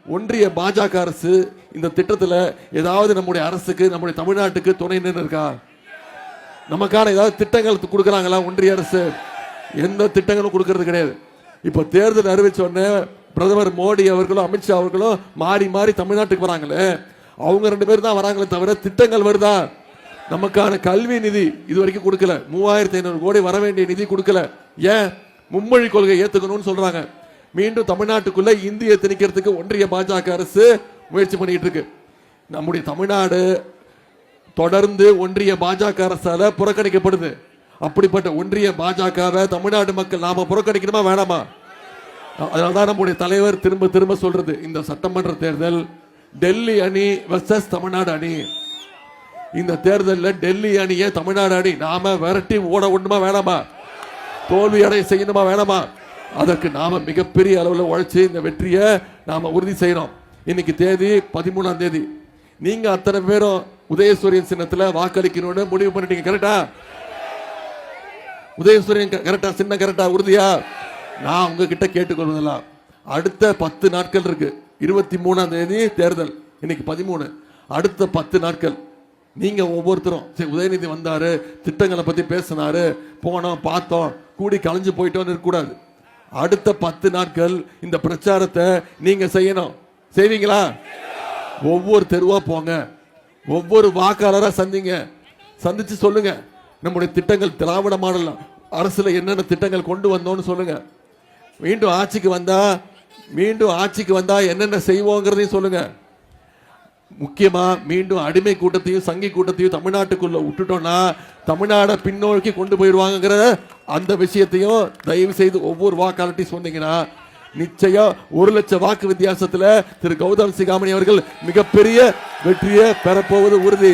ஒன்றிய பாஜக அரசு இந்த திட்டத்தில் ஏதாவது நம்முடைய அரசுக்கு நம்முடைய தமிழ்நாட்டுக்கு துணை நின்று இருக்கா? நமக்கான ஏதாவது திட்டங்கள் கொடுக்குறாங்களா ஒன்றிய அரசு? எந்த திட்டங்களும் கொடுக்கறது கிடையாது. இப்போ தேர்தல் அறிவிச்ச உடனே பிரதமர் மோடி அவர்களும் அமித்ஷா அவர்களும் மாறி மாறி தமிழ்நாட்டுக்கு வராங்களே, அவங்க 2 பேர் தான் வராங்களே தவிர திட்டங்கள் வருதா? நமக்கான கல்வி நிதி இது வரைக்கும் கொடுக்கல. 3500 கோடி வர வேண்டிய நிதி கொடுக்கல. ஏன்? மும்மொழி கொள்கை ஏத்துக்கணும்னு சொல்றாங்க. மீண்டும் தமிழ்நாட்டுக்குள்ள இந்தியை திணிக்கிறதுக்கு ஒன்றிய பாஜக அரசு முயற்சி பண்ணிட்டு இருக்கு. நம்முடைய தமிழ்நாடு தொடர்ந்து ஒன்றிய பாஜக அரசால புறக்கணிக்கப்படுது. அப்படிப்பட்ட ஒன்றிய பாஜகவை தமிழ்நாடு மக்கள் நாம புறக்கணிக்கணுமா வேணாமா? அதனால்தான் நம்முடைய தலைவர் திரும்ப திரும்ப சொல்றது, இந்த சட்டமன்ற தேர்தல் டெல்லி அணி வெர்சஸ் தமிழ்நாடு அணி. இந்த தேர்தலில் டெல்லி அணியை தமிழ்நாடு அணி நாம விரட்டி ஓட ஒண்ணுமா வேணாமா? தோல்வி அடைய செய்யணுமா வேணாமா? அதற்கு நாம மிகப்பெரிய அளவில் உழைச்சி இந்த வெற்றியை நாம உறுதி செய்யணும். இன்னைக்கு தேதி 13ஆம் தேதி. நீங்க அத்தனை பேரும் உதயசூரியன் சின்னத்துல வாக்களிக்கணும்னு முடிவு பண்ணிட்டீங்க. கரெக்டா? உதயசூரியன் கரெக்டா? சின்ன கரெக்டா? உறுதியா? நான் உங்ககிட்ட கேட்டுக்கொள்வதெல்லாம் அடுத்த 10 நாட்கள் இருக்கு. 23ஆம் தேதி தேர்தல், இன்னைக்கு 13. அடுத்த 10 நாட்கள் நீங்க ஒவ்வொருத்தரும் சரி உதயநிதி வந்தாரு, திட்டங்களை பத்தி பேசினாரு, போனோம் பார்த்தோம், கூடி கலைஞ்சு போயிட்டோம்னு இருக்கக்கூடாது. அடுத்த 10 நாட்கள் இந்த பிரச்சாரத்தை நீங்க செய்யணும். செய்வீங்களா? ஒவ்வொரு தெருவா போங்க, ஒவ்வொரு வாக்காளரா சந்திச்சு சொல்லுங்க நம்முடைய திட்டங்கள், திராவிட மாடல் அரசுல என்னென்ன திட்டங்கள் கொண்டு வந்தோம்னு சொல்லுங்க. மீண்டும் ஆட்சிக்கு வந்தா என்னென்ன செய்வோங்கிறதையும் சொல்லுங்க. முக்கியமா மீண்டும் அடிமை கூட்டத்தையும் சங்கி கூட்டத்தையும் தமிழ்நாட்டுக்குள்ள விட்டுட்டோம்னா தமிழ்நாட பின்னோக்கி கொண்டு போயிடுவாங்கிற அந்த விஷயத்தையும் தயவு செய்து ஒவ்வொரு வாக்காளர்ட்டையும் சொன்னீங்கன்னா நிச்சயம் 1 லட்சம் வாக்கு வித்தியாசத்துல திரு கௌதம் சிகாமணி அவர்கள் மிகப்பெரிய வெற்றியை பெறப்போவது உறுதி.